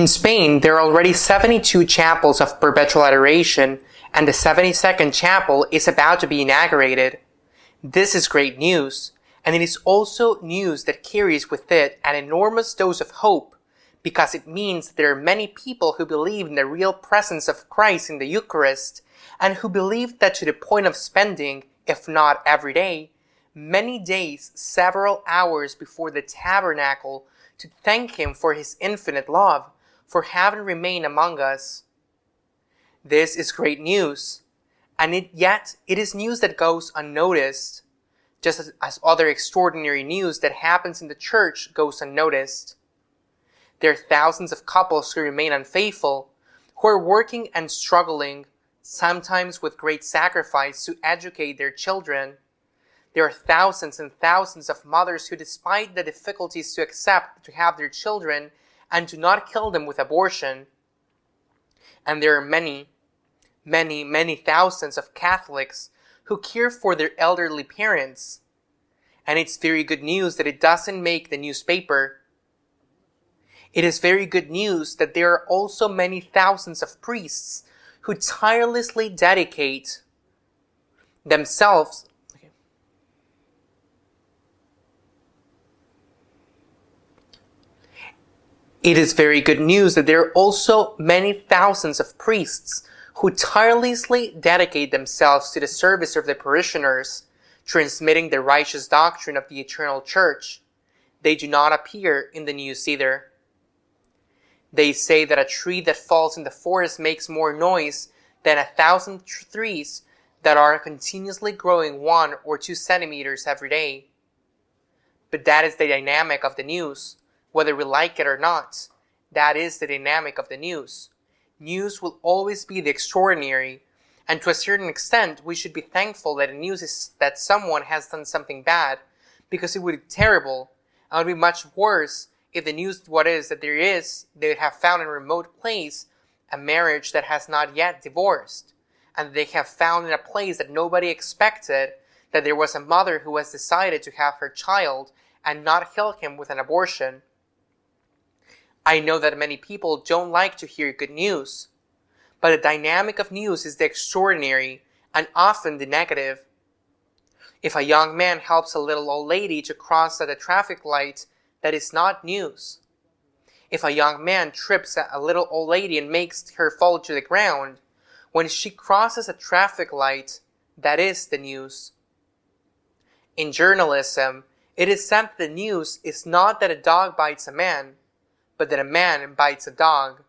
In Spain, there are already 72 chapels of perpetual adoration, and the 72nd chapel is about to be inaugurated. This is great news, and it is also news that carries with it an enormous dose of hope, because it means there are many people who believe in the real presence of Christ in the Eucharist, and who believe that to the point of spending, if not every day, many days, several hours before the tabernacle, to thank Him for His infinite love, for having remained among us. This is great news, and yet it is news that goes unnoticed, just as other extraordinary news that happens in the church goes unnoticed. There are thousands of couples who remain unfaithful, who are working and struggling, sometimes with great sacrifice, to educate their children. There are thousands and thousands of mothers who, despite the difficulties to accept to have their children and do not kill them with abortion. And there are many thousands of Catholics who care for their elderly parents. And it's very good news that it doesn't make the newspaper. It is very good news that there are also many thousands of priests who tirelessly dedicate themselves. It is very good news that there are also many thousands of priests who tirelessly dedicate themselves to the service of their parishioners, transmitting the righteous doctrine of the eternal Church. They do not appear in the news either. They say that a tree that falls in the forest makes more noise than 1,000 trees that are continuously growing 1 or 2 centimeters every day. But that is the dynamic of the news. Whether we like it or not, that is the dynamic of the news. News will always be the extraordinary, and to a certain extent, we should be thankful that the news is that someone has done something bad, because it would be terrible, and it would be much worse if the news that they would have found in a remote place a marriage that has not yet divorced, and they have found in a place that nobody expected that there was a mother who has decided to have her child and not kill him with an abortion. I know that many people don't like to hear good news, but the dynamic of news is the extraordinary and often the negative. If a young man helps a little old lady to cross at a traffic light, that is not news. If a young man trips a little old lady and makes her fall to the ground, when she crosses a traffic light, that is the news. In journalism, it is said that the news is not that a dog bites a man, but that a man bites a dog.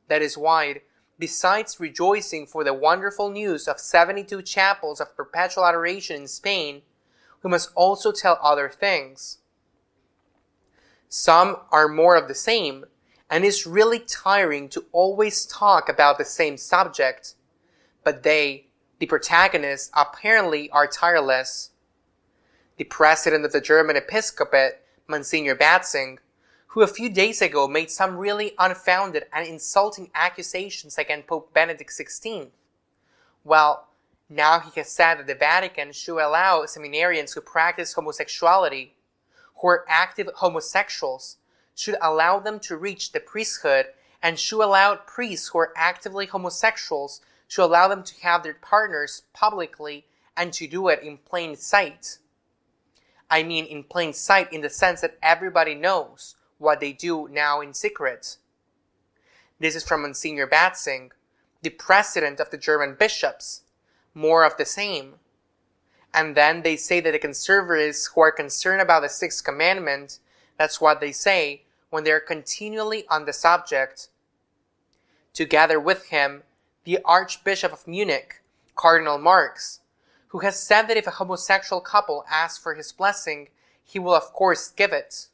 That is why, besides rejoicing for the wonderful news of 72 chapels of perpetual adoration in Spain, we must also tell other things. Some are more of the same, and it's really tiring to always talk about the same subject, but they, the protagonists, apparently are tireless. The president of the German episcopate, Monsignor Batzing, who a few days ago made some really unfounded and insulting accusations against Pope Benedict XVI. Well, now he has said that the Vatican should allow seminarians who practice homosexuality, who are active homosexuals, should allow them to reach the priesthood, and should allow priests who are actively homosexuals, should allow them to have their partners publicly and to do it in plain sight. I mean in plain sight in the sense that everybody knows what they do now in secret. This is from Monsignor Batzing, the president of the German bishops. More of the same. And then they say that the conservatives who are concerned about the Sixth Commandment, that's what they say when they are continually on the subject. Together with him, the Archbishop of Munich, Cardinal Marx, who has said that if a homosexual couple asks for his blessing, he will of course give it.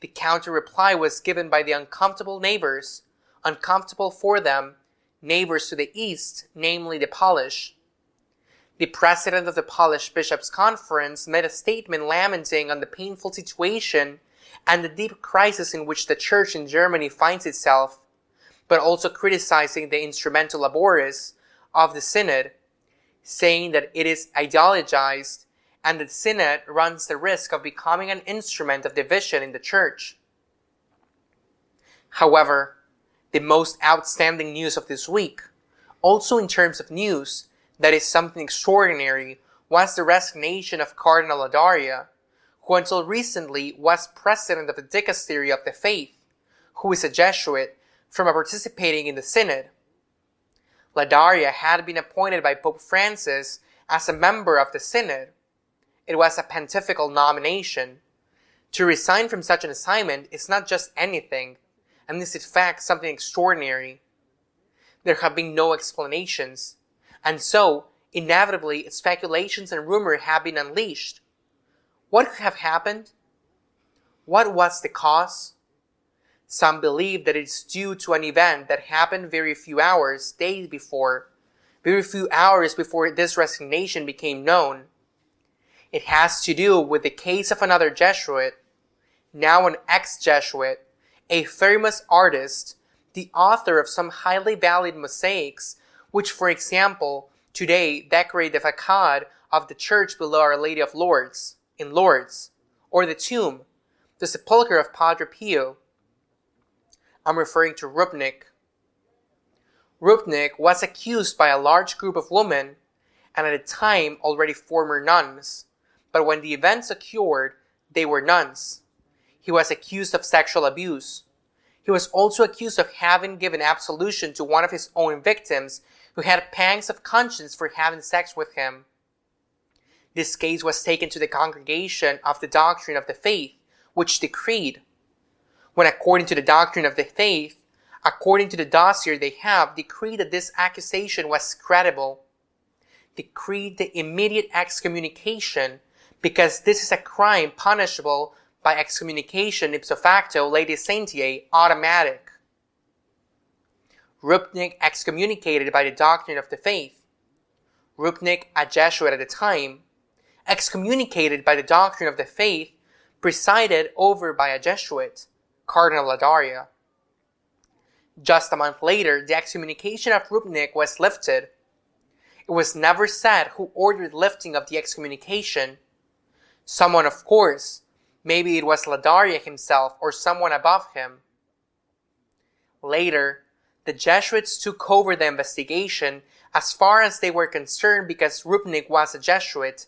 The counter-reply was given by the uncomfortable neighbors, uncomfortable for them, neighbors to the east, namely the Polish. The president of the Polish Bishops' Conference made a statement lamenting on the painful situation and the deep crisis in which the Church in Germany finds itself, but also criticizing the instrumental labores of the Synod, saying that it is ideologized and the Synod runs the risk of becoming an instrument of division in the Church. However, the most outstanding news of this week, also in terms of news that is something extraordinary, was the resignation of Cardinal Ladaria, who until recently was president of the Dicastery of the Faith, who is a Jesuit, from participating in the Synod. Ladaria had been appointed by Pope Francis as a member of the Synod. It was a pontifical nomination. To resign from such an assignment is not just anything, and is in fact something extraordinary. There have been no explanations, and so, inevitably, speculations and rumor have been unleashed. What could have happened? What was the cause? Some believe that it's due to an event that happened very few hours before this resignation became known. It has to do with the case of another Jesuit, now an ex-Jesuit, a famous artist, the author of some highly valued mosaics, which, for example, today decorate the facade of the church below Our Lady of Lourdes, in Lourdes, or the tomb, the sepulchre of Padre Pio. I'm referring to Rupnik. Rupnik was accused by a large group of women, and at the time already former nuns, but when the events occurred, they were nuns. He was accused of sexual abuse. He was also accused of having given absolution to one of his own victims who had pangs of conscience for having sex with him. This case was taken to the Congregation of the Doctrine of the Faith, which decreed, when according to the doctrine of the faith, according to the dossier they have, decreed that this accusation was credible, decreed the immediate excommunication, because this is a crime punishable by excommunication ipso facto lege sentiae, automatic. Rupnik excommunicated by the doctrine of the faith. Rupnik, a Jesuit at the time, excommunicated by the doctrine of the faith, presided over by a Jesuit, Cardinal Ladaria. Just a month later, the excommunication of Rupnik was lifted. It was never said who ordered lifting of the excommunication. Someone, of course. Maybe it was Ladaria himself or someone above him. Later, the Jesuits took over the investigation as far as they were concerned because Rupnik was a Jesuit,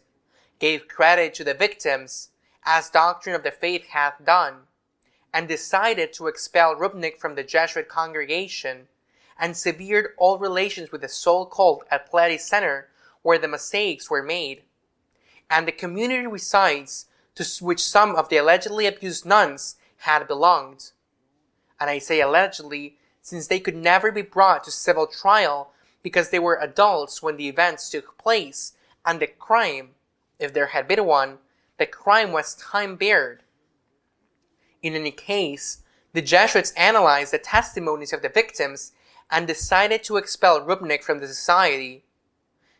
gave credit to the victims, as Doctrine of the Faith hath done, and decided to expel Rupnik from the Jesuit congregation, and severed all relations with the so-called Athletic Center where the mosaics were made, and the community resides to which some of the allegedly abused nuns had belonged. And I say allegedly, since they could never be brought to civil trial because they were adults when the events took place, and the crime, if there had been one, the crime was time-barred. In any case, the Jesuits analyzed the testimonies of the victims and decided to expel Rupnik from the society.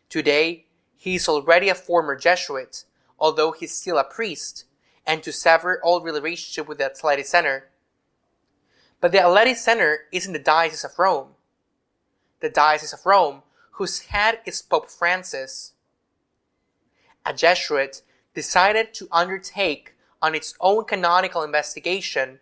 Today, he is already a former Jesuit, although he is still a priest, and to sever all relationship with the Athletic Center. But the Athletic Center is in the Diocese of Rome. The Diocese of Rome, whose head is Pope Francis. A Jesuit decided to undertake on its own canonical investigation,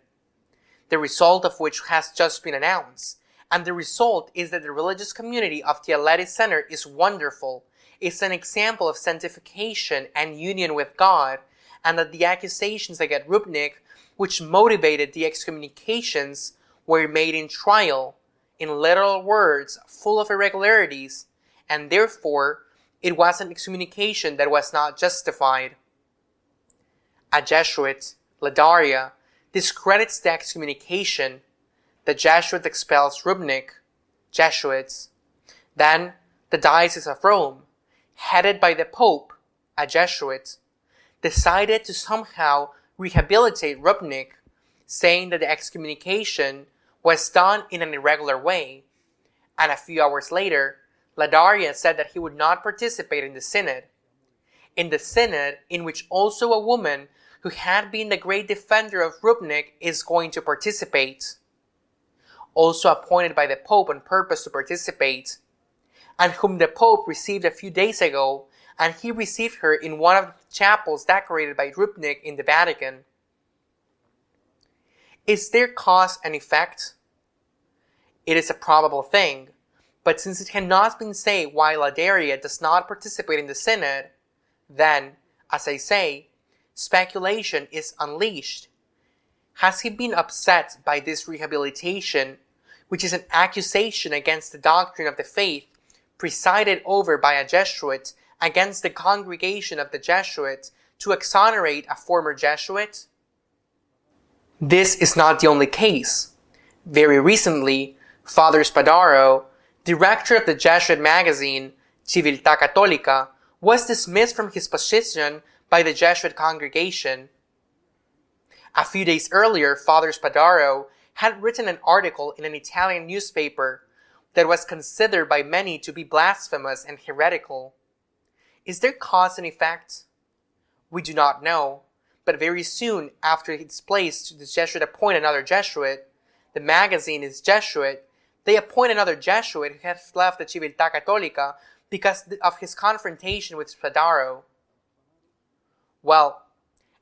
the result of which has just been announced, and the result is that the religious community of the Athletic Center is wonderful, is an example of sanctification and union with God, and that the accusations against Rupnik, which motivated the excommunications, were made in trial, in literal words, full of irregularities, and therefore it was an excommunication that was not justified. A Jesuit, Ladaria, discredits the excommunication. The Jesuit expels Rupnik, Jesuits. Then the Diocese of Rome, headed by the Pope, a Jesuit, decided to somehow rehabilitate Rupnik, saying that the excommunication was done in an irregular way. And a few hours later, Ladaria said that he would not participate in the Synod. In the Synod, in which also a woman who had been the great defender of Rupnik is going to participate, also appointed by the Pope on purpose to participate, and whom the Pope received a few days ago, and he received her in one of the chapels decorated by Rupnik in the Vatican. Is there cause and effect? It is a probable thing, but since it cannot be said why Ladaria does not participate in the synod, then, as I say, speculation is unleashed. Has he been upset by this rehabilitation, which is an accusation against the doctrine of the faith, presided over by a Jesuit against the congregation of the Jesuits to exonerate a former Jesuit? This is not the only case. Very recently, Father Spadaro, director of the Jesuit magazine Civiltà Cattolica, was dismissed from his position by the Jesuit congregation. A few days earlier, Father Spadaro had written an article in an Italian newspaper that was considered by many to be blasphemous and heretical. Is there cause and effect? We do not know, but very soon after its place, the Jesuit appoint another Jesuit. The magazine is Jesuit. They appoint another Jesuit who has left the Civiltà Cattolica because of his confrontation with Spadaro. Well,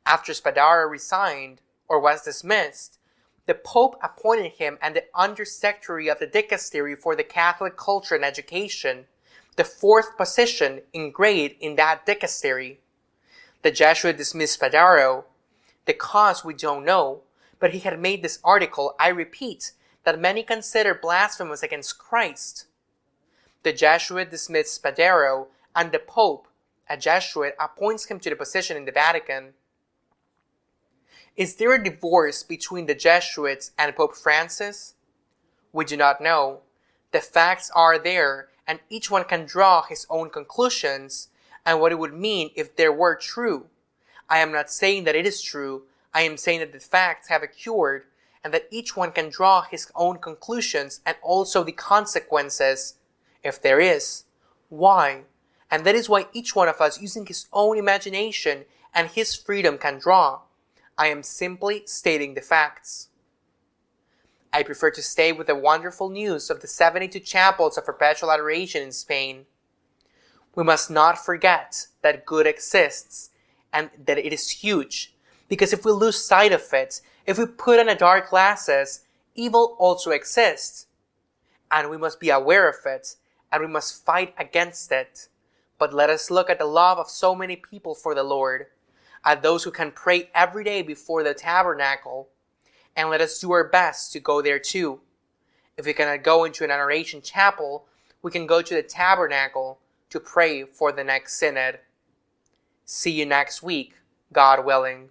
after Spadaro resigned, or was dismissed, the Pope appointed him and the Undersecretary of the Dicastery for the Catholic Culture and Education, the fourth position in grade in that dicastery. The Jesuit dismissed Spadaro. The cause we don't know, but he had made this article, I repeat, that many consider blasphemous against Christ. The Jesuit dismissed Spadaro, and the Pope, a Jesuit, appoints him to the position in the Vatican. Is there a divorce between the Jesuits and Pope Francis? We do not know. The facts are there, and each one can draw his own conclusions and what it would mean if they were true. I am not saying that it is true. I am saying that the facts have occurred and that each one can draw his own conclusions and also the consequences, if there is. Why? And that is why each one of us, using his own imagination and his freedom, can draw. I am simply stating the facts. I prefer to stay with the wonderful news of the 72 chapels of perpetual adoration in Spain. We must not forget that good exists and that it is huge, because if we lose sight of it, if we put on dark glasses, evil also exists. And we must be aware of it, and we must fight against it. But let us look at the love of so many people for the Lord, at those who can pray every day before the tabernacle, and let us do our best to go there too. If we cannot go into an adoration chapel, we can go to the tabernacle to pray for the next synod. See you next week, God willing.